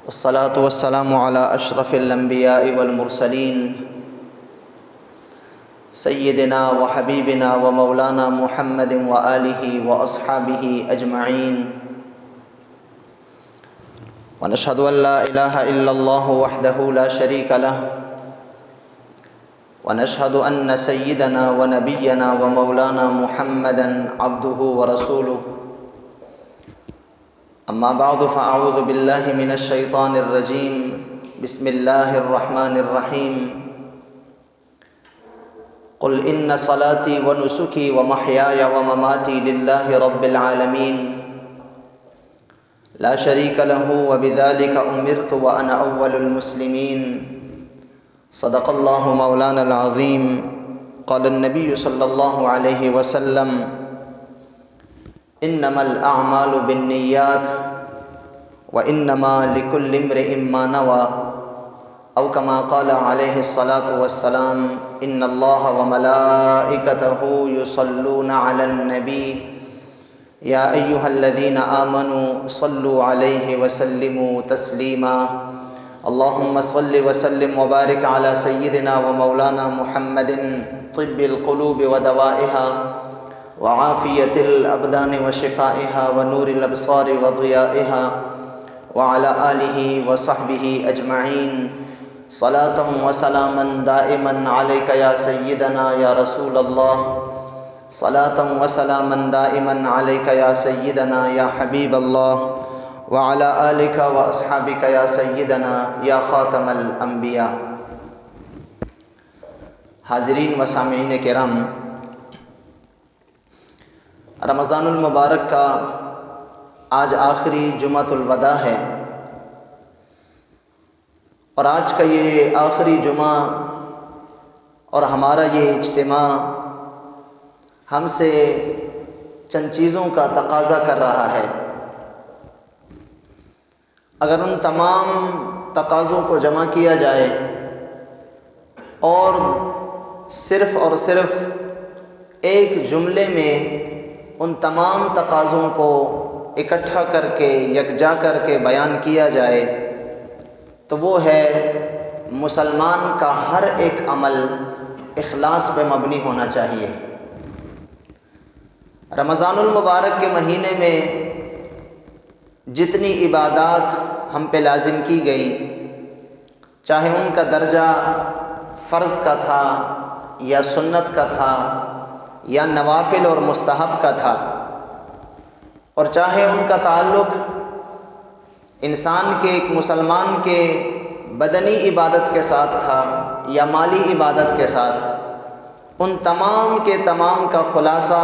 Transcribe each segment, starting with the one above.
والصلاة والسلام على أشرف الأنبياء والمرسلين سيدنا وحبيبنا ومولانا محمد وآله وأصحابه أجمعين، ونشهد أن لا إله إلا الله وحده لا شريك له، ونشهد أن سيدنا ونبينا ومولانا محمدا عبده ورسوله. أما بعد فأعوذ بالله من الشيطان الرجيم. بسم الله الرحمن الرحيم. قل إن صلاتي ونسكي ومحياي ومماتي لله رب العالمين لا شريك له وبذلك أمرت وأنا أول المسلمين. صدق الله مولانا العظيم. قال النبي صلى الله عليه وسلم: انما الاعمال بالنیات وانما لكل امرئ ما نوى، او كما قال عليه الصلاة والسلام: ان الله وملائكته يصلون على النبي يا ايها الذين آمنوا صلوا عليه وسلموا تسليما. اللهم صل وسلم وبارك على سيدنا ومولانا محمد طب القلوب ودوائها وعافية الأبدان وشفائها ونور الأبصار وضيائها، وعلى آله وصحبه أجمعين. صلاة وسلاما دائما عليك يا سيدنا يا رسول الله، صلاة وسلاما دائما عليك يا سيدنا يا حبيب الله، وعلى آلك وأصحابك يا سيدنا يا خاتم الأنبياء. حاضرین و سامعین کرام، رمضان المبارک کا آج آخری جمعۃ الوداع ہے، اور آج کا یہ آخری جمعہ اور ہمارا یہ اجتماع ہم سے چند چیزوں کا تقاضا کر رہا ہے. اگر ان تمام تقاضوں کو جمع کیا جائے اور صرف ایک جملے میں ان تمام تقاضوں کو اکٹھا کر کے یکجا کر کے بیان کیا جائے تو وہ ہے مسلمان کا ہر ایک عمل اخلاص پہ مبنی ہونا چاہیے. رمضان المبارک کے مہینے میں جتنی عبادات ہم پہ لازم کی گئی، چاہے ان کا درجہ فرض کا تھا یا سنت کا تھا یا نوافل اور مستحب کا تھا، اور چاہے ان کا تعلق انسان کے ایک مسلمان کے بدنی عبادت کے ساتھ تھا یا مالی عبادت کے ساتھ، ان تمام کے تمام کا خلاصہ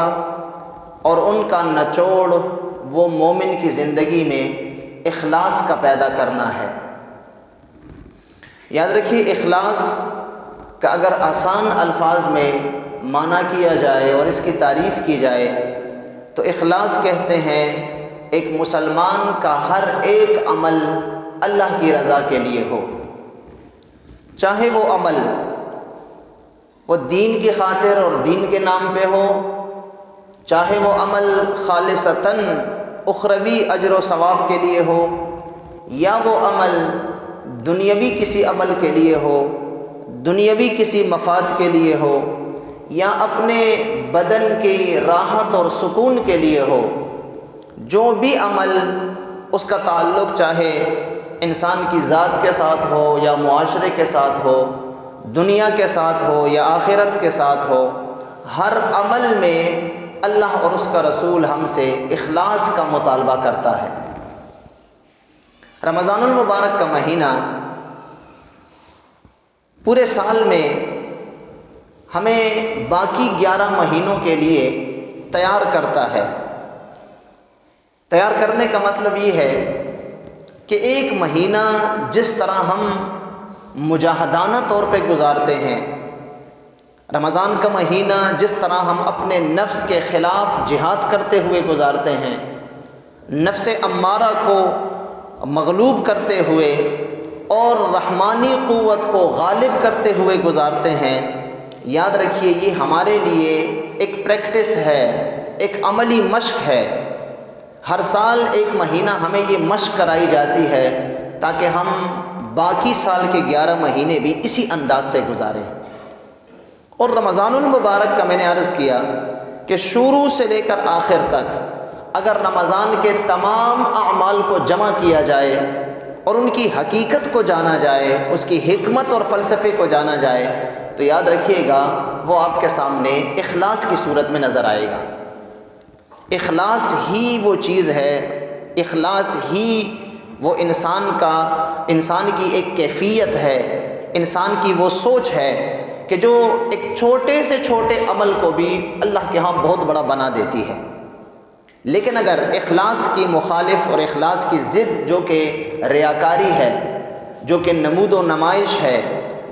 اور ان کا نچوڑ وہ مومن کی زندگی میں اخلاص کا پیدا کرنا ہے. یاد رکھیے، اخلاص کا اگر آسان الفاظ میں معنی کیا جائے اور اس کی تعریف کی جائے تو اخلاص کہتے ہیں ایک مسلمان کا ہر ایک عمل اللہ کی رضا کے لیے ہو، چاہے وہ عمل وہ دین کی خاطر اور دین کے نام پہ ہو، چاہے وہ عمل خالصتاً اخروی اجر و ثواب کے لیے ہو، یا وہ عمل دنیاوی کسی عمل کے لیے ہو، دنیاوی کسی مفاد کے لیے ہو، یا اپنے بدن کی راحت اور سکون کے لیے ہو. جو بھی عمل اس کا تعلق چاہے انسان کی ذات کے ساتھ ہو یا معاشرے کے ساتھ ہو، دنیا کے ساتھ ہو یا آخرت کے ساتھ ہو، ہر عمل میں اللہ اور اس کا رسول ہم سے اخلاص کا مطالبہ کرتا ہے. رمضان المبارک کا مہینہ پورے سال میں ہمیں باقی 11 مہینوں کے لیے تیار کرتا ہے. تیار کرنے کا مطلب یہ ہے کہ ایک مہینہ جس طرح ہم مجاہدانہ طور پہ گزارتے ہیں، رمضان کا مہینہ جس طرح ہم اپنے نفس کے خلاف جہاد کرتے ہوئے گزارتے ہیں، نفس امارہ کو مغلوب کرتے ہوئے اور رحمانی قوت کو غالب کرتے ہوئے گزارتے ہیں. یاد رکھیے، یہ ہمارے لیے ایک پریکٹس ہے، ایک عملی مشق ہے. ہر سال ایک مہینہ ہمیں یہ مشق کرائی جاتی ہے تاکہ ہم باقی سال کے 11 مہینے بھی اسی انداز سے گزاریں۔ اور رمضان المبارک کا میں نے عرض کیا کہ شروع سے لے کر آخر تک اگر رمضان کے تمام اعمال کو جمع کیا جائے اور ان کی حقیقت کو جانا جائے، اس کی حکمت اور فلسفے کو جانا جائے، تو یاد رکھیے گا وہ آپ کے سامنے اخلاص کی صورت میں نظر آئے گا۔ اخلاص ہی وہ چیز ہے، اخلاص ہی وہ انسان کی ایک کیفیت ہے، انسان کی وہ سوچ ہے کہ جو ایک چھوٹے سے چھوٹے عمل کو بھی اللہ کے ہاں بہت بڑا بنا دیتی ہے۔ لیکن اگر اخلاص کی مخالف اور اخلاص کی ضد جو کہ ریاکاری ہے، جو کہ نمود و نمائش ہے،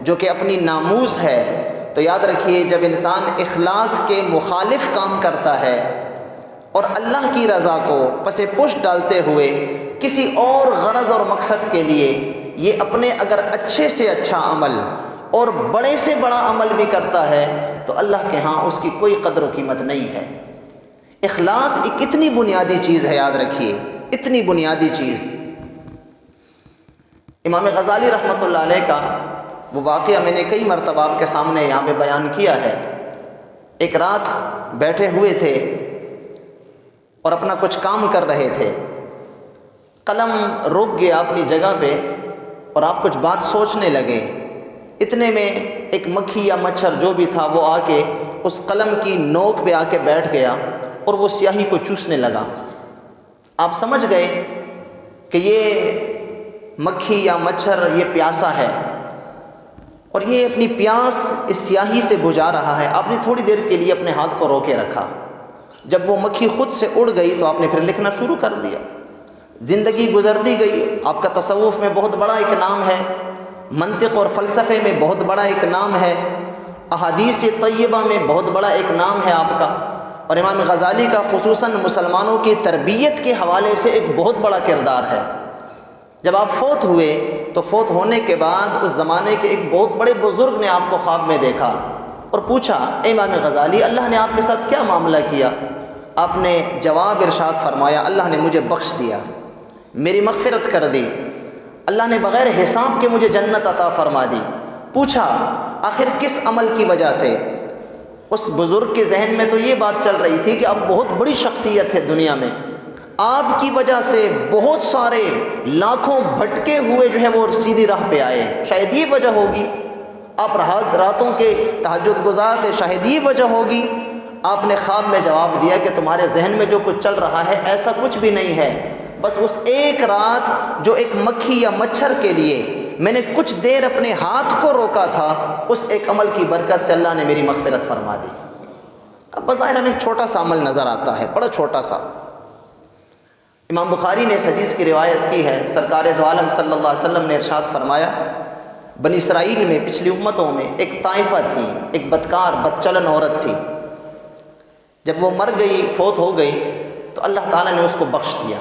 جو کہ اپنی ناموس ہے، تو یاد رکھیے جب انسان اخلاص کے مخالف کام کرتا ہے اور اللہ کی رضا کو پس پش ڈالتے ہوئے کسی اور غرض اور مقصد کے لیے یہ اپنے اگر اچھے سے اچھا عمل اور بڑے سے بڑا عمل بھی کرتا ہے تو اللہ کے ہاں اس کی کوئی قدر و قیمت نہیں ہے۔ اخلاص ایک اتنی بنیادی چیز ہے، یاد رکھیے، اتنی بنیادی چیز۔ امام غزالی رحمۃ اللہ علیہ کا وہ واقعہ میں نے کئی مرتبہ آپ کے سامنے یہاں پہ بیان کیا ہے۔ ایک رات بیٹھے ہوئے تھے اور اپنا کچھ کام کر رہے تھے، قلم رک گیا اپنی جگہ پہ اور آپ کچھ بات سوچنے لگے۔ اتنے میں ایک مکھی یا مچھر جو بھی تھا وہ آ کے اس قلم کی نوک پہ آ کے بیٹھ گیا اور وہ سیاہی کو چوسنے لگا۔ آپ سمجھ گئے کہ یہ مکھی یا مچھر یہ پیاسا ہے اور یہ اپنی پیاس اس سیاہی سے بجھا رہا ہے۔ آپ نے تھوڑی دیر کے لیے اپنے ہاتھ کو روکے رکھا۔ جب وہ مکھی خود سے اڑ گئی تو آپ نے پھر لکھنا شروع کر دیا۔ زندگی گزرتی گئی، آپ کا تصوف میں بہت بڑا ایک نام ہے، منطق اور فلسفے میں بہت بڑا ایک نام ہے، احادیث طیبہ میں بہت بڑا ایک نام ہے آپ کا، اور امام غزالی کا خصوصاً مسلمانوں کی تربیت کے حوالے سے ایک بہت بڑا کردار ہے۔ جب آپ فوت ہوئے تو فوت ہونے کے بعد اس زمانے کے ایک بہت بڑے بزرگ نے آپ کو خواب میں دیکھا اور پوچھا، اے امام غزالی اللہ نے آپ کے ساتھ کیا معاملہ کیا؟ آپ نے جواب ارشاد فرمایا، اللہ نے مجھے بخش دیا، میری مغفرت کر دی، اللہ نے بغیر حساب کے مجھے جنت عطا فرما دی۔ پوچھا آخر کس عمل کی وجہ سے؟ اس بزرگ کے ذہن میں تو یہ بات چل رہی تھی کہ اب بہت بڑی شخصیت ہے دنیا میں، آپ کی وجہ سے بہت سارے لاکھوں بھٹکے ہوئے جو ہے وہ سیدھی راہ پہ آئے، شاید یہ وجہ ہوگی۔ آپ راتوں کے تہجد گزار تھے، شاید یہ وجہ ہوگی۔ آپ نے خواب میں جواب دیا کہ تمہارے ذہن میں جو کچھ چل رہا ہے ایسا کچھ بھی نہیں ہے، بس اس ایک رات جو ایک مکھی یا مچھر کے لیے میں نے کچھ دیر اپنے ہاتھ کو روکا تھا، اس ایک عمل کی برکت سے اللہ نے میری مغفرت فرما دی۔ اب بظاہر ہمیں ایک چھوٹا سا عمل نظر آتا ہے، بڑا چھوٹا سا۔ امام بخاری نے اس حدیث کی روایت کی ہے، سرکار دو عالم صلی اللہ علیہ وسلم نے ارشاد فرمایا، بنی اسرائیل میں پچھلی امتوں میں ایک طائفہ تھی، ایک بدکار بدچلن عورت تھی، جب وہ مر گئی، فوت ہو گئی تو اللہ تعالیٰ نے اس کو بخش دیا۔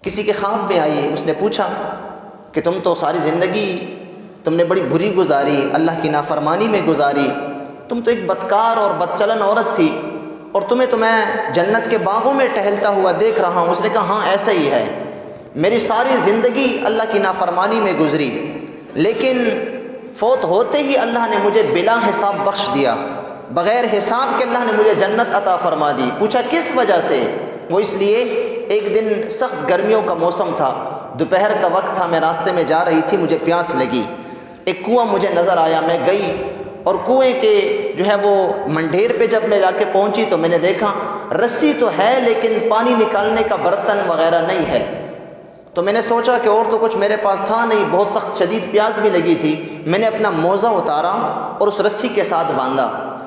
کسی کے خواب میں آئی، اس نے پوچھا کہ تم تو ساری زندگی تم نے بڑی بری گزاری، اللہ کی نافرمانی میں گزاری، تم تو ایک بدکار اور بدچلن عورت تھی اور تو میں جنت کے باغوں میں ٹہلتا ہوا دیکھ رہا ہوں۔ اس نے کہا ہاں ایسا ہی ہے، میری ساری زندگی اللہ کی نافرمانی میں گزری، لیکن فوت ہوتے ہی اللہ نے مجھے بلا حساب بخش دیا، بغیر حساب کے اللہ نے مجھے جنت عطا فرما دی۔ پوچھا کس وجہ سے؟ وہ اس لیے ایک دن سخت گرمیوں کا موسم تھا، دوپہر کا وقت تھا، میں راستے میں جا رہی تھی، مجھے پیاس لگی، ایک کنواں مجھے نظر آیا، میں گئی اور کنویں کے جو ہے وہ منڈھیر پہ جب میں جا کے پہنچی تو میں نے دیکھا رسی تو ہے لیکن پانی نکالنے کا برتن وغیرہ نہیں ہے۔ تو میں نے سوچا کہ اور تو کچھ میرے پاس تھا نہیں، بہت سخت شدید پیاس بھی لگی تھی، میں نے اپنا موزہ اتارا اور اس رسی کے ساتھ باندھا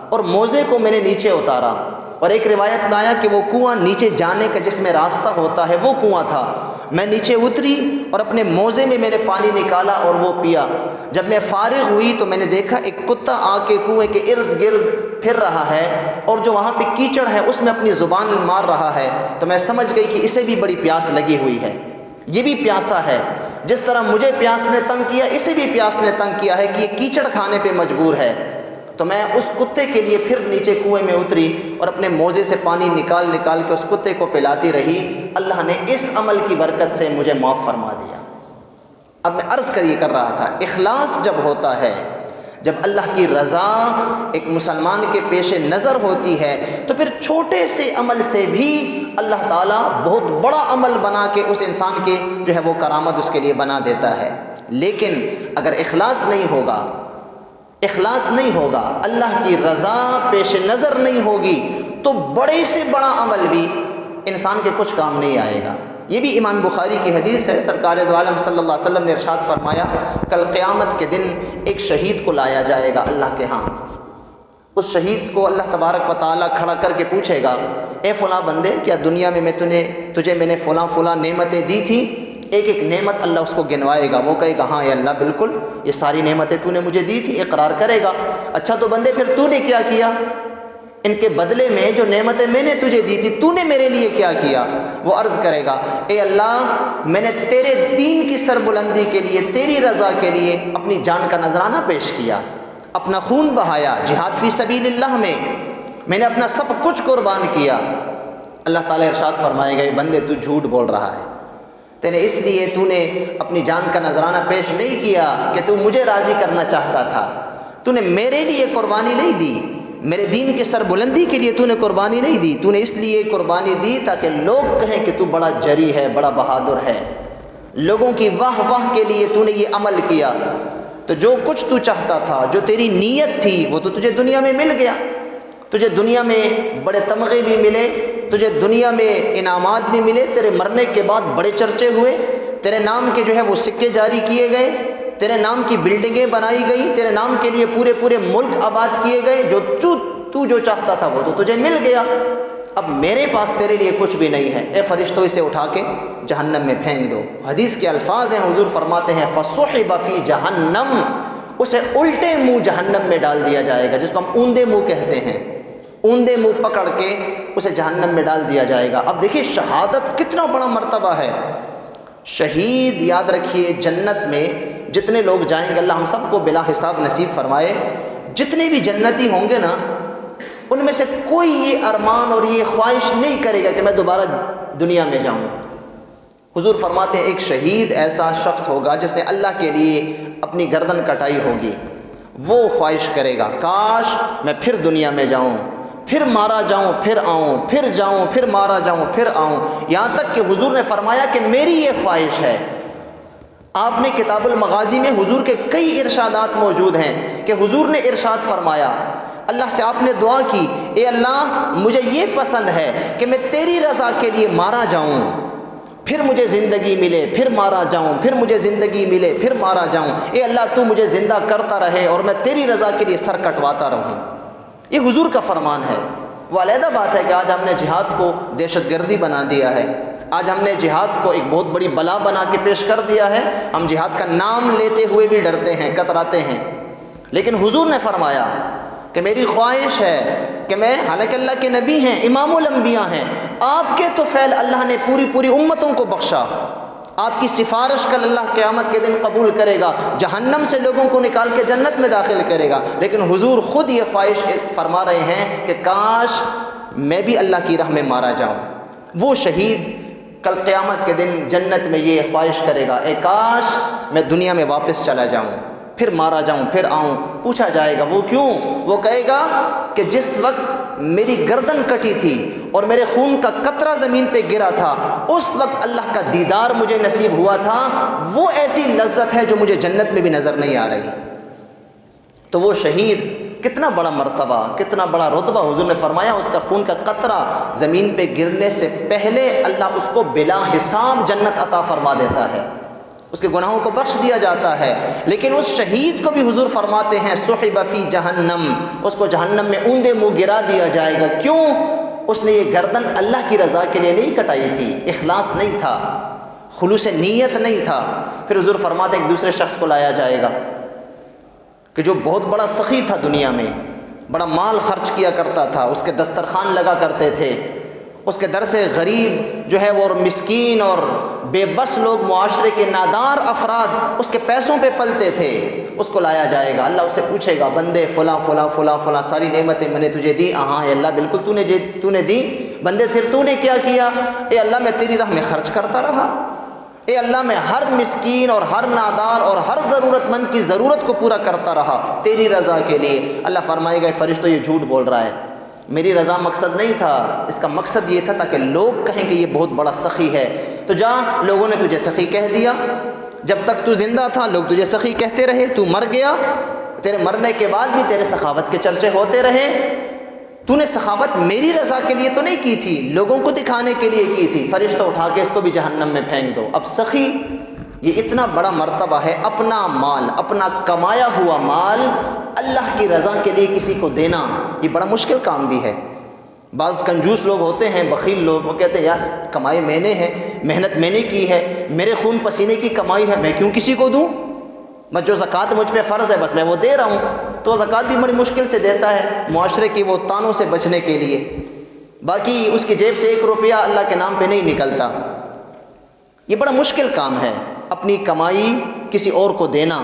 اور موزے کو میں نے نیچے اتارا، اور ایک روایت میں آیا کہ وہ کنواں نیچے جانے کا جس میں راستہ ہوتا ہے وہ کنواں تھا۔ میں نیچے اتری اور اپنے موزے میں نے پانی نکالا اور وہ پیا۔ جب میں فارغ ہوئی تو میں نے دیکھا ایک کتا آ کے کنویں کے ارد گرد پھر رہا ہے اور جو وہاں پہ کیچڑ ہے اس میں اپنی زبان مار رہا ہے، تو میں سمجھ گئی کہ اسے بھی بڑی پیاس لگی ہوئی ہے، یہ بھی پیاسا ہے، جس طرح مجھے پیاس نے تنگ کیا اسے بھی پیاس نے تنگ کیا ہے کہ یہ کیچڑ کھانے پہ مجبور ہے۔ تو میں اس کتے کے لیے پھر نیچے کنویں میں اتری اور اپنے موزے سے پانی نکال کے اس کتے کو پلاتی رہی، اللہ نے اس عمل کی برکت سے مجھے معاف فرما دیا۔ اب میں عرض کر رہا تھا، اخلاص جب ہوتا ہے، جب اللہ کی رضا ایک مسلمان کے پیش نظر ہوتی ہے، تو پھر چھوٹے سے عمل سے بھی اللہ تعالیٰ بہت بڑا عمل بنا کے اس انسان کے جو ہے وہ کرامت اس کے لیے بنا دیتا ہے۔ لیکن اگر اخلاص نہیں ہوگا، اللہ کی رضا پیش نظر نہیں ہوگی، تو بڑے سے بڑا عمل بھی انسان کے کچھ کام نہیں آئے گا۔ یہ بھی امام بخاری کی حدیث ہے، سرکار دو عالم صلی اللہ علیہ وسلم نے ارشاد فرمایا، کل قیامت کے دن ایک شہید کو لایا جائے گا اللہ کے ہاں۔ اس شہید کو اللہ تبارک و تعالیٰ کھڑا کر کے پوچھے گا، اے فلاں بندے، کیا دنیا میں تجھے میں نے فلاں نعمتیں دی تھیں؟ ایک ایک نعمت اللہ اس کو گنوائے گا، وہ کہے گا ہاں اے اللہ بالکل، یہ ساری نعمتیں تو نے مجھے دی تھی، اقرار کرے گا۔ اچھا تو بندے پھر تو نے کیا کیا؟ ان کے بدلے میں جو نعمتیں میں نے تجھے دی تھی، تو نے میرے لیے کیا کیا؟ وہ عرض کرے گا، اے اللہ، میں نے تیرے دین کی سربلندی کے لیے، تیری رضا کے لیے اپنی جان کا نذرانہ پیش کیا، اپنا خون بہایا، جہاد فی سبیل اللہ میں نے اپنا سب کچھ قربان کیا۔ اللہ تعالیٰ ارشاد فرمائے گا، بندے تو جھوٹ بول رہا ہے، اس لیے تو نے اپنی جان کا نذرانہ پیش نہیں کیا کہ تو مجھے راضی کرنا چاہتا تھا، تو نے میرے لیے قربانی نہیں دی، میرے دین کی سربلندی کے لیے تو نے قربانی نہیں دی، تو نے اس لیے قربانی دی تاکہ لوگ کہیں کہ تو بڑا جری ہے، بڑا بہادر ہے، لوگوں کی واہ واہ کے لیے تو نے یہ عمل کیا۔ تو جو کچھ تو چاہتا تھا، جو تیری نیت تھی، وہ تو تجھے دنیا میں مل گیا، تجھے دنیا میں بڑے تمغے بھی ملے، تجھے دنیا میں انعامات بھی ملے، تیرے مرنے کے بعد بڑے چرچے ہوئے، تیرے نام کے جو ہے وہ سکے جاری کیے گئے، تیرے نام کی بلڈنگیں بنائی گئیں، تیرے نام کے لیے پورے ملک آباد کیے گئے، تو جو چاہتا تھا وہ تو تجھے مل گیا۔ اب میرے پاس تیرے لیے کچھ بھی نہیں ہے، اے فرشتوں اسے اٹھا کے جہنم میں پھینک دو۔ حدیث کے الفاظ ہیں، حضور فرماتے ہیں فَصُحِبَ فِي جَهَنَّمْ، اسے الٹے منہ جہنم میں ڈال دیا جائے گا، جس کو ہم اوندے منہ کہتے ہیں، اوندے منہ پکڑ کے اسے جہنم میں ڈال دیا جائے گا۔ اب دیکھیے شہادت کتنا بڑا مرتبہ ہے۔ شہید یاد رکھیے جنت میں جتنے لوگ جائیں گے، اللہ ہم سب کو بلا حساب نصیب فرمائے، جتنے بھی جنتی ہوں گے نا، ان میں سے کوئی یہ ارمان اور یہ خواہش نہیں کرے گا کہ میں دوبارہ دنیا میں جاؤں۔ حضور فرماتے ہیں ایک شہید ایسا شخص ہوگا جس نے اللہ کے لیے اپنی گردن کٹائی ہوگی، وہ خواہش کرے گا کاش میں پھر دنیا میں جاؤں، پھر مارا جاؤں، پھر آؤں، پھر جاؤں، پھر مارا جاؤں، پھر آؤں، یہاں تک کہ حضور نے فرمایا کہ میری یہ خواہش ہے۔ آپ نے کتاب المغازی میں حضور کے کئی ارشادات موجود ہیں کہ حضور نے ارشاد فرمایا، اللہ سے آپ نے دعا کی، اے اللہ مجھے یہ پسند ہے کہ میں تیری رضا کے لیے مارا جاؤں، پھر مجھے زندگی ملے، پھر مارا جاؤں، پھر مجھے زندگی ملے، پھر مارا جاؤں، اے اللہ تو مجھے زندہ کرتا رہے اور میں تیری رضا کے لیے سر کٹواتا رہوں۔ یہ حضور کا فرمان ہے۔ وہ علیحدہ بات ہے کہ آج ہم نے جہاد کو دہشت گردی بنا دیا ہے، آج ہم نے جہاد کو ایک بہت بڑی بلا بنا کے پیش کر دیا ہے، ہم جہاد کا نام لیتے ہوئے بھی ڈرتے ہیں، کتراتے ہیں۔ لیکن حضور نے فرمایا کہ میری خواہش ہے کہ میں، حالانکہ اللہ کے نبی ہیں، امام الانبیاء ہیں، آپ کے تو فعل اللہ نے پوری امتوں کو بخشا، آپ کی سفارش کل اللہ قیامت کے دن قبول کرے گا، جہنم سے لوگوں کو نکال کے جنت میں داخل کرے گا۔ لیکن حضور خود یہ خواہش فرما رہے ہیں کہ کاش میں بھی اللہ کی راہ میں مارا جاؤں۔ وہ شہید کل قیامت کے دن جنت میں یہ خواہش کرے گا، اے کاش میں دنیا میں واپس چلا جاؤں، پھر مارا جاؤں، پھر آؤں۔ پوچھا جائے گا وہ کیوں؟ وہ کہے گا کہ جس وقت میری گردن کٹی تھی اور میرے خون کا قطرہ زمین پہ گرا تھا، اس وقت اللہ کا دیدار مجھے نصیب ہوا تھا، وہ ایسی لذت ہے جو مجھے جنت میں بھی نظر نہیں آ رہی۔ تو وہ شہید کتنا بڑا مرتبہ، کتنا بڑا رتبہ، حضور نے فرمایا اس کا خون کا قطرہ زمین پہ گرنے سے پہلے اللہ اس کو بلا حساب جنت عطا فرما دیتا ہے، اس کے گناہوں کو بخش دیا جاتا ہے۔ لیکن اس شہید کو بھی حضور فرماتے ہیں صحب فی جہنم، اس کو جہنم میں اوندے منہ گرا دیا جائے گا۔ کیوں؟ اس نے یہ گردن اللہ کی رضا کے لیے نہیں کٹائی تھی، اخلاص نہیں تھا، خلوص نیت نہیں تھا۔ پھر حضور فرماتے ایک دوسرے شخص کو لایا جائے گا کہ جو بہت بڑا سخی تھا، دنیا میں بڑا مال خرچ کیا کرتا تھا، اس کے دسترخوان لگا کرتے تھے، اس کے در سے غریب جو ہے وہ اور مسکین اور بے بس لوگ، معاشرے کے نادار افراد اس کے پیسوں پہ پلتے تھے۔ اس کو لایا جائے گا، اللہ اسے پوچھے گا بندے فلاں فلاں فلاں فلاں ساری نعمتیں میں نے تجھے دی؟ ہاں اے اللہ بالکل تو نے دی۔ بندے پھر تو نے کیا کیا؟ اے اللہ میں تیری راہ میں خرچ کرتا رہا، اے اللہ میں ہر مسکین اور ہر نادار اور ہر ضرورت مند کی ضرورت کو پورا کرتا رہا تیری رضا کے لیے۔ اللہ فرمائے گا فرشتوں یہ جھوٹ بول رہا ہے، میری رضا مقصد نہیں تھا، اس کا مقصد یہ تھا تاکہ لوگ کہیں کہ یہ بہت بڑا سخی ہے۔ تو جا، لوگوں نے تجھے سخی کہہ دیا، جب تک تو زندہ تھا لوگ تجھے سخی کہتے رہے، تو مر گیا، تیرے مرنے کے بعد بھی تیرے سخاوت کے چرچے ہوتے رہے۔ تو نے سخاوت میری رضا کے لیے تو نہیں کی تھی، لوگوں کو دکھانے کے لیے کی تھی۔ فرشتہ اٹھا کے اس کو بھی جہنم میں پھینک دو۔ اب سخی یہ اتنا بڑا مرتبہ ہے، اپنا مال، اپنا کمایا ہوا مال اللہ کی رضا کے لیے کسی کو دینا، یہ بڑا مشکل کام بھی ہے۔ بعض کنجوس لوگ ہوتے ہیں، بخیل لوگ، وہ کہتے ہیں یار کمائی میں نے ہے، محنت میں نے کی ہے، میرے خون پسینے کی کمائی ہے، میں کیوں کسی کو دوں؟ بس جو زکوٰۃ مجھ پہ فرض ہے بس میں وہ دے رہا ہوں۔ تو زکوٰۃ بھی بڑی مشکل سے دیتا ہے معاشرے کی وہ تانوں سے بچنے کے لیے، باقی اس کی جیب سے 1 روپیہ اللہ کے نام پہ نہیں نکلتا۔ یہ بڑا مشکل کام ہے اپنی کمائی کسی اور کو دینا،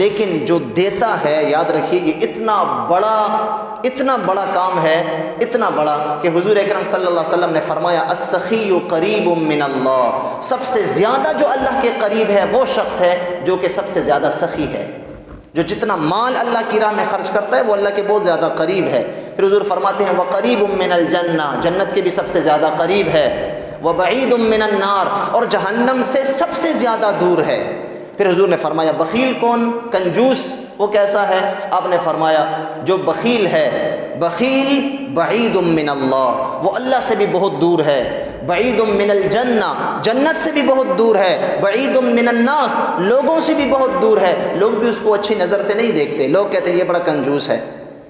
لیکن جو دیتا ہے یاد رکھیے یہ اتنا بڑا کام ہے، اتنا بڑا کہ حضور اکرم صلی اللہ علیہ وسلم نے فرمایا السخی قریب من اللہ، سب سے زیادہ جو اللہ کے قریب ہے وہ شخص ہے جو کہ سب سے زیادہ سخی ہے۔ جو جتنا مال اللہ کی راہ میں خرچ کرتا ہے وہ اللہ کے بہت زیادہ قریب ہے۔ پھر حضور فرماتے ہیں وقریب من الجنہ، جنت کے بھی سب سے زیادہ قریب ہے، وبعید من النار، اور جہنم سے سب سے زیادہ دور ہے۔ پھر حضور نے فرمایا بخیل کون، کنجوس وہ کیسا ہے؟ آپ نے فرمایا جو بخیل ہے، بخیل بعید من اللہ، وہ اللہ سے بھی بہت دور ہے، بعید من الجنہ، جنت سے بھی بہت دور ہے، بعید من الناس، لوگوں سے بھی بہت دور ہے، لوگ بھی اس کو اچھی نظر سے نہیں دیکھتے، لوگ کہتے ہیں یہ بڑا کنجوس ہے،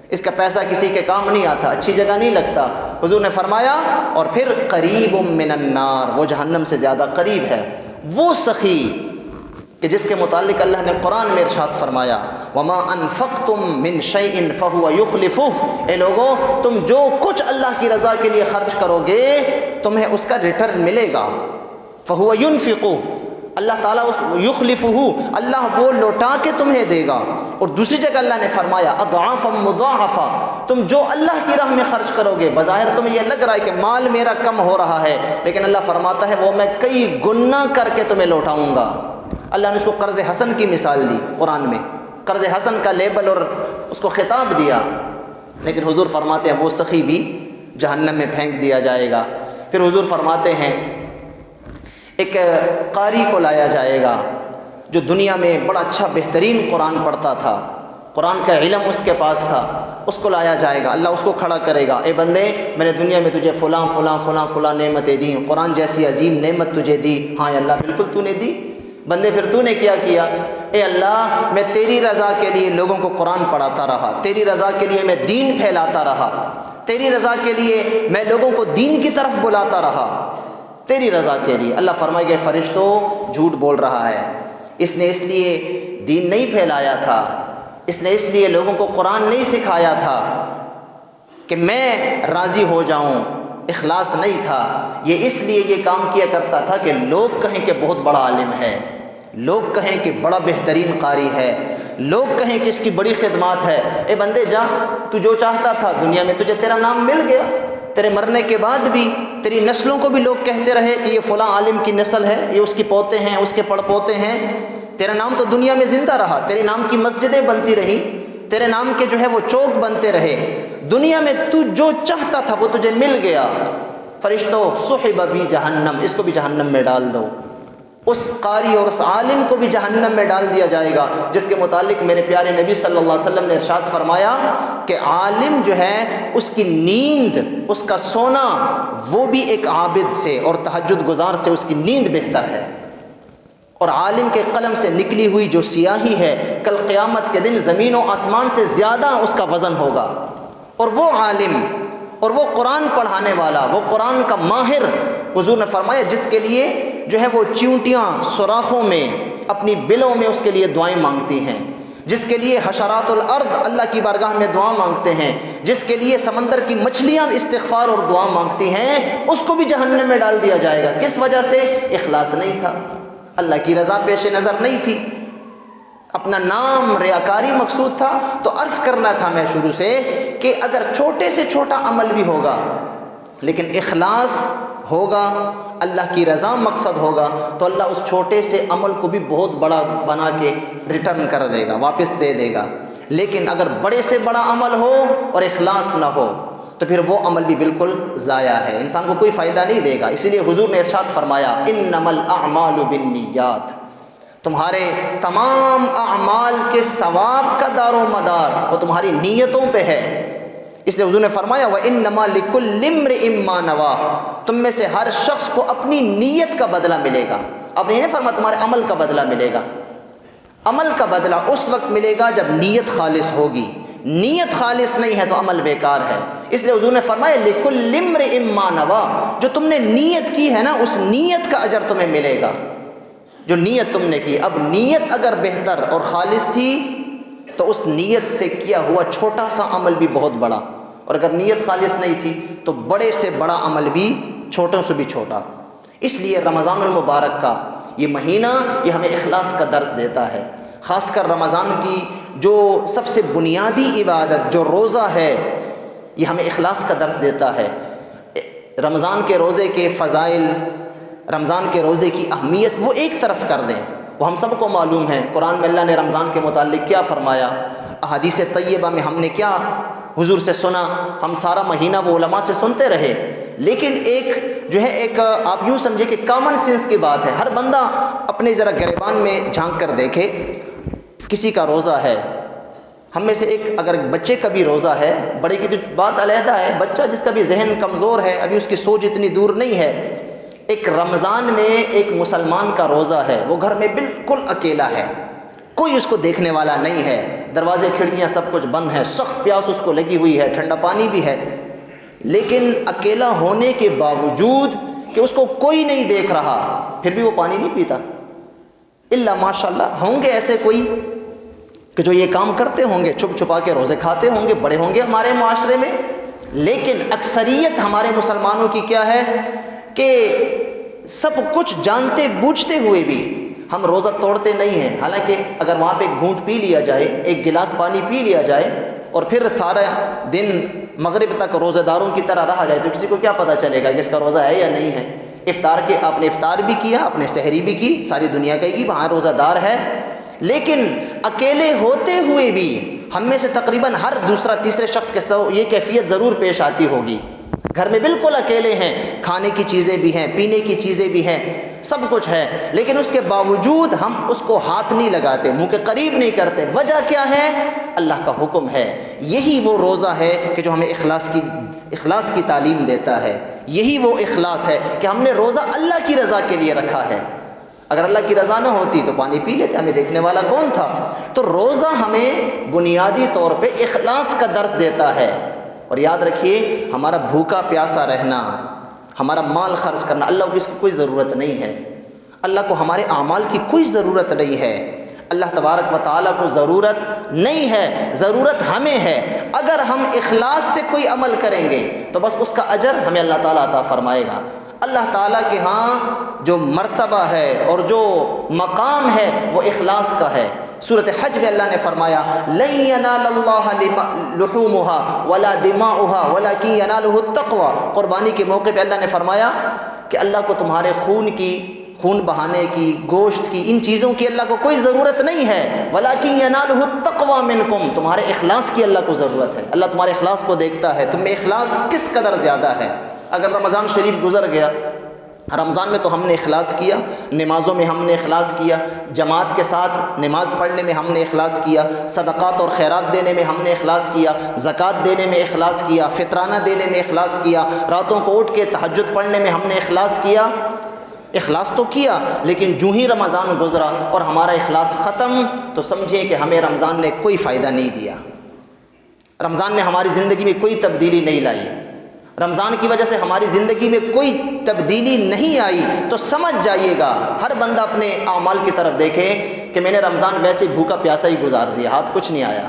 اس کا پیسہ کسی کے کام نہیں آتا، اچھی جگہ نہیں لگتا۔ حضور نے فرمایا اور پھر قریب من النار، وہ جہنم سے زیادہ قریب ہے۔ وہ سخی کہ جس کے متعلق اللہ نے قرآن میں ارشاد فرمایا وَمَا أَنفَقْتُم مِّن شَيْءٍ فَهُوَ يُخْلِفُهُ، اے لوگو تم جو کچھ اللہ کی رضا کے لیے خرچ کرو گے تمہیں اس کا ریٹرن ملے گا۔ فَهُوَ يُنْفِقُ، اللہ تعالیٰ يُخْلِفُهُ، اللہ وہ لوٹا کے تمہیں دے گا۔ اور دوسری جگہ اللہ نے فرمایا اضعافا مضاعفا، تم جو اللہ کی راہ میں خرچ کرو گے، بظاہر تمہیں یہ لگ رہا ہے کہ مال میرا کم ہو رہا ہے، لیکن اللہ فرماتا ہے وہ میں کئی گنا کر کے تمہیں لوٹاؤں گا۔ اللہ نے اس کو قرض حسن کی مثال دی قرآن میں، قرض حسن کا لیبل اور اس کو خطاب دیا، لیکن حضور فرماتے ہیں وہ سخی بھی جہنم میں پھینک دیا جائے گا۔ پھر حضور فرماتے ہیں ایک قاری کو لایا جائے گا جو دنیا میں بڑا اچھا بہترین قرآن پڑھتا تھا، قرآن کا علم اس کے پاس تھا، اس کو لایا جائے گا، اللہ اس کو کھڑا کرے گا، اے بندے میں نے دنیا میں تجھے فلاں فلاں فلاں فلاں نعمتیں دیں، قرآن جیسی عظیم نعمت تجھے دی، ہاں اللہ بالکل تو نے دی۔ بندے پھر تو نے کیا کیا؟ اے اللہ میں تیری رضا کے لیے لوگوں کو قرآن پڑھاتا رہا، تیری رضا کے لیے میں دین پھیلاتا رہا، تیری رضا کے لیے میں لوگوں کو دین کی طرف بلاتا رہا، تیری رضا کے لیے۔ اللہ فرمائے گا فرشتوں جھوٹ بول رہا ہے، اس نے اس لیے دین نہیں پھیلایا تھا، اس نے اس لیے لوگوں کو قرآن نہیں سکھایا تھا کہ میں راضی ہو جاؤں، اخلاص نہیں تھا، یہ اس لیے یہ کام کیا کرتا تھا کہ لوگ کہیں کہ بہت بڑا عالم ہے، لوگ کہیں کہ بڑا بہترین قاری ہے، لوگ کہیں کہ اس کی بڑی خدمات ہے۔ اے بندے جا، تو جو چاہتا تھا دنیا میں تجھے تیرا نام مل گیا، تیرے مرنے کے بعد بھی تیری نسلوں کو بھی لوگ کہتے رہے کہ یہ فلاں عالم کی نسل ہے، یہ اس کی پوتے ہیں، اس کے پڑ پوتے ہیں، تیرا نام تو دنیا میں زندہ رہا، تیرے نام کی مسجدیں بنتی رہی، تیرے نام کے جو ہے وہ چوک بنتے رہے، دنیا میں تو جو چاہتا تھا وہ تجھے مل گیا۔ فرشتوں صحب بی جہنم، اس کو بھی جہنم میں ڈال دو۔ اس قاری اور اس عالم کو بھی جہنم میں ڈال دیا جائے گا، جس کے متعلق میرے پیارے نبی صلی اللہ علیہ وسلم نے ارشاد فرمایا کہ عالم جو ہے اس کی نیند، اس کا سونا، وہ بھی ایک عابد سے اور تہجد گزار سے اس کی نیند بہتر ہے، اور عالم کے قلم سے نکلی ہوئی جو سیاہی ہے کل قیامت کے دن زمین و آسمان سے زیادہ اس کا وزن ہوگا۔ اور وہ عالم اور وہ قرآن پڑھانے والا، وہ قرآن کا ماہر، حضور نے فرمایا جس کے لیے جو ہے وہ چیونٹیاں سوراخوں میں اپنی بلوں میں اس کے لیے دعائیں مانگتی ہیں، جس کے لیے حشرات الارض اللہ کی بارگاہ میں دعا مانگتے ہیں، جس کے لیے سمندر کی مچھلیاں استغفار اور دعا مانگتی ہیں، اس کو بھی جہنم میں ڈال دیا جائے گا۔ کس وجہ سے؟ اخلاص نہیں تھا، اللہ کی رضا پیش نظر نہیں تھی، اپنا نام ریاکاری مقصود تھا۔ تو عرض کرنا تھا میں شروع سے کہ اگر چھوٹے سے چھوٹا عمل بھی ہوگا لیکن اخلاص ہوگا، اللہ کی رضا مقصد ہوگا تو اللہ اس چھوٹے سے عمل کو بھی بہت بڑا بنا کے ریٹرن کر دے گا، واپس دے دے گا۔ لیکن اگر بڑے سے بڑا عمل ہو اور اخلاص نہ ہو تو پھر وہ عمل بھی بالکل ضائع ہے، انسان کو کوئی فائدہ نہیں دے گا۔ اسی لیے حضور نے ارشاد فرمایا انما الاعمال بالنیات، تمہارے تمام اعمال کے ثواب کا دار و مدار وہ تمہاری نیتوں پہ ہے۔ اس لیے حضور نے فرمایا وَإِنَّمَا لِكُلِّ امْرِئٍ مَّا نَوَىٰ، تم میں سے ہر شخص کو اپنی نیت کا بدلہ ملے گا۔ اب یہ نہیں فرمایا تمہارے عمل کا بدلہ ملے گا، عمل کا بدلہ اس وقت ملے گا جب نیت خالص ہوگی، نیت خالص نہیں ہے تو عمل بیکار ہے۔ اس لیے حضور نے فرمایا لِكُلِّ امْرِئٍ مَّا نَوَىٰ، جو تم نے نیت کی ہے نا اس نیت کا اجر تمہیں ملے گا، جو نیت تم نے کی۔ اب نیت اگر بہتر اور خالص تھی تو اس نیت سے کیا ہوا چھوٹا سا عمل بھی بہت بڑا، اور اگر نیت خالص نہیں تھی تو بڑے سے بڑا عمل بھی چھوٹوں سے بھی چھوٹا۔ اس لیے رمضان المبارک کا یہ مہینہ یہ ہمیں اخلاص کا درس دیتا ہے، خاص کر رمضان کی جو سب سے بنیادی عبادت جو روزہ ہے یہ ہمیں اخلاص کا درس دیتا ہے۔ رمضان کے روزے کے فضائل، رمضان کے روزے کی اہمیت وہ ایک طرف کر دیں، وہ ہم سب کو معلوم ہے۔ قرآن میں اللہ نے رمضان کے متعلق کیا فرمایا، احادیث طیبہ میں ہم نے کیا حضور سے سنا، ہم سارا مہینہ وہ علماء سے سنتے رہے۔ لیکن ایک جو ہے ایک آپ یوں سمجھے کہ کامن سینس کی بات ہے، ہر بندہ اپنے ذرا گریبان میں جھانک کر دیکھے، کسی کا روزہ ہے، ہم میں سے ایک اگر بچے کا بھی روزہ ہے، بڑے کی تو بات علیحدہ ہے، بچہ جس کا بھی ذہن کمزور ہے، ابھی اس کی سوچ اتنی دور نہیں ہے، ایک رمضان میں ایک مسلمان کا روزہ ہے، وہ گھر میں بالکل اکیلا ہے، کوئی اس کو دیکھنے والا نہیں ہے، دروازے کھڑکیاں سب کچھ بند ہیں، سخت پیاس اس کو لگی ہوئی ہے، ٹھنڈا پانی بھی ہے، لیکن اکیلا ہونے کے باوجود کہ اس کو کوئی نہیں دیکھ رہا پھر بھی وہ پانی نہیں پیتا۔ الا ماشاءاللہ ہوں گے ایسے کوئی کہ جو یہ کام کرتے ہوں گے، چھپ چھپا کے روزے کھاتے ہوں گے، بڑے ہوں گے ہمارے معاشرے میں، لیکن اکثریت ہمارے مسلمانوں کی کیا ہے کہ سب کچھ جانتے بوجھتے ہوئے بھی ہم روزہ توڑتے نہیں ہیں۔ حالانکہ اگر وہاں پہ ایک گھونٹ پی لیا جائے، ایک گلاس پانی پی لیا جائے اور پھر سارا دن مغرب تک روزہ داروں کی طرح رہا جائے تو کسی کو کیا پتہ چلے گا کہ اس کا روزہ ہے یا نہیں ہے۔ افطار کے آپ نے افطار بھی کیا، آپ نے سحری بھی کی، ساری دنیا کہے گی وہاں روزہ دار ہے، لیکن اکیلے ہوتے ہوئے بھی ہم میں سے تقریباً ہر دوسرا تیسرے شخص کے ساتھ یہ کیفیت ضرور پیش آتی ہوگی، گھر میں بالکل اکیلے ہیں، کھانے کی چیزیں بھی ہیں، پینے کی چیزیں بھی ہیں، سب کچھ ہے، لیکن اس کے باوجود ہم اس کو ہاتھ نہیں لگاتے، منہ کے قریب نہیں کرتے۔ وجہ کیا ہے؟ اللہ کا حکم ہے۔ یہی وہ روزہ ہے کہ جو ہمیں اخلاص کی تعلیم دیتا ہے، یہی وہ اخلاص ہے کہ ہم نے روزہ اللہ کی رضا کے لیے رکھا ہے۔ اگر اللہ کی رضا نہ ہوتی تو پانی پی لیتے، ہمیں دیکھنے والا کون تھا؟ تو روزہ ہمیں بنیادی طور پہ اخلاص کا درس دیتا ہے۔ اور یاد رکھیے ہمارا بھوکا پیاسا رہنا، ہمارا مال خرچ کرنا، اللہ کو اس کی کوئی ضرورت نہیں ہے، اللہ کو ہمارے اعمال کی کوئی ضرورت نہیں ہے، اللہ تبارک و تعالیٰ کو ضرورت نہیں ہے، ضرورت ہمیں ہے۔ اگر ہم اخلاص سے کوئی عمل کریں گے تو بس اس کا اجر ہمیں اللہ تعالیٰ عطا فرمائے گا۔ اللہ تعالیٰ کے ہاں جو مرتبہ ہے اور جو مقام ہے وہ اخلاص کا ہے۔ سورۃ حج میں اللہ نے فرمایا لن ینال اللہ لحومها ولا دماؤها ولکن ینالہ التقوی۔ قربانی کے موقع پہ اللہ نے فرمایا کہ اللہ کو تمہارے خون بہانے کی، گوشت کی، ان چیزوں کی اللہ کو کوئی ضرورت نہیں ہے، ولیکن ینالہ التقوی منکم، تمہارے اخلاص کی اللہ کو ضرورت ہے۔ اللہ تمہارے اخلاص کو دیکھتا ہے، تم میں اخلاص کس قدر زیادہ ہے۔ اگر رمضان شریف گزر گیا، رمضان میں تو ہم نے اخلاص کیا، نمازوں میں ہم نے اخلاص کیا، جماعت کے ساتھ نماز پڑھنے میں ہم نے اخلاص کیا، صدقات اور خیرات دینے میں ہم نے اخلاص کیا، زکوٰۃ دینے میں اخلاص کیا، فطرانہ دینے میں اخلاص کیا، راتوں کو اٹھ کے تہجد پڑھنے میں ہم نے اخلاص کیا، اخلاص تو کیا، لیکن جو ہی رمضان گزرا اور ہمارا اخلاص ختم تو سمجھیں کہ ہمیں رمضان نے کوئی فائدہ نہیں دیا، رمضان نے ہماری زندگی میں کوئی تبدیلی نہیں لائی، رمضان کی وجہ سے ہماری زندگی میں کوئی تبدیلی نہیں آئی، تو سمجھ جائیے گا، ہر بندہ اپنے اعمال کی طرف دیکھے کہ میں نے رمضان ویسے بھوکا پیاسا ہی گزار دیا، ہاتھ کچھ نہیں آیا۔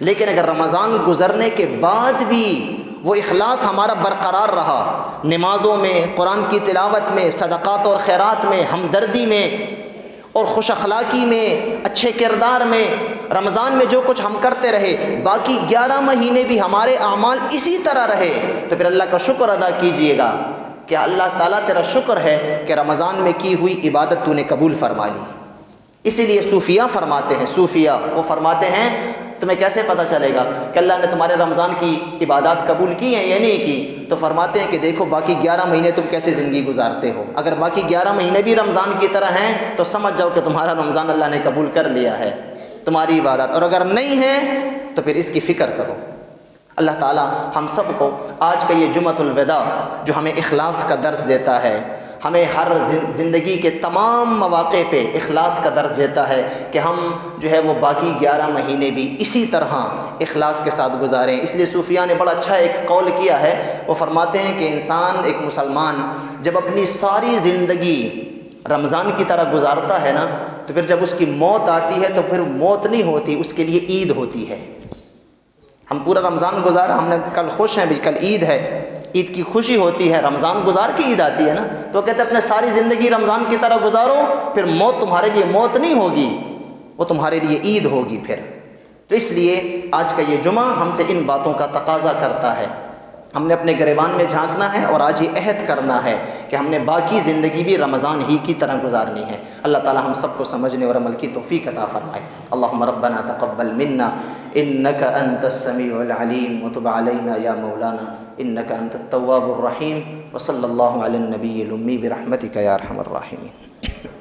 لیکن اگر رمضان گزرنے کے بعد بھی وہ اخلاص ہمارا برقرار رہا، نمازوں میں، قرآن کی تلاوت میں، صدقات اور خیرات میں، ہمدردی میں اور خوش اخلاقی میں، اچھے کردار میں، رمضان میں جو کچھ ہم کرتے رہے، باقی 11 مہینے بھی ہمارے اعمال اسی طرح رہے، تو پھر اللہ کا شکر ادا کیجئے گا کہ اللہ تعالیٰ تیرا شکر ہے کہ رمضان میں کی ہوئی عبادت تو نے قبول فرما لی۔ اسی لیے صوفیہ فرماتے ہیں، صوفیہ وہ فرماتے ہیں تمہیں کیسے پتہ چلے گا کہ اللہ نے تمہارے رمضان کی عبادات قبول کی ہیں یا نہیں کی؟ تو فرماتے ہیں کہ دیکھو باقی 11 مہینے تم کیسے زندگی گزارتے ہو، اگر باقی 11 مہینے بھی رمضان کی طرح ہیں تو سمجھ جاؤ کہ تمہارا رمضان اللہ نے قبول کر لیا ہے تمہاری عبادات، اور اگر نہیں ہے تو پھر اس کی فکر کرو۔ اللہ تعالیٰ ہم سب کو آج کا یہ جمعۃ الوداع جو ہمیں اخلاص کا درس دیتا ہے، ہمیں ہر زندگی کے تمام مواقع پہ اخلاص کا درس دیتا ہے کہ ہم جو ہے وہ باقی 11 مہینے بھی اسی طرح اخلاص کے ساتھ گزاریں۔ اس لیے صوفیہ نے بڑا اچھا ایک قول کیا ہے، وہ فرماتے ہیں کہ انسان، ایک مسلمان جب اپنی ساری زندگی رمضان کی طرح گزارتا ہے نا، تو پھر جب اس کی موت آتی ہے تو پھر موت نہیں ہوتی، اس کے لیے عید ہوتی ہے۔ ہم پورا رمضان گزارا، ہم نے کل خوش ہیں بھی، کل عید ہے، عید کی خوشی ہوتی ہے، رمضان گزار کے عید آتی ہے نا، تو کہتے ہیں اپنے ساری زندگی رمضان کی طرح گزارو، پھر موت تمہارے لیے موت نہیں ہوگی، وہ تمہارے لیے عید ہوگی پھر۔ تو اس لیے آج کا یہ جمعہ ہم سے ان باتوں کا تقاضا کرتا ہے، ہم نے اپنے گریبان میں جھانکنا ہے اور آج یہ عہد کرنا ہے کہ ہم نے باقی زندگی بھی رمضان ہی کی طرح گزارنی ہے۔ اللہ تعالی ہم سب کو سمجھنے اور عمل کی توفیق عطا فرمائے۔ اللہم ربنا تقبل منا انک انت السمیع العلیم وتب علینا یا مولانا انک انت التواب الرحیم، وصلی اللہ علی النبی الامی برحمتک یا ارحم الراحمین۔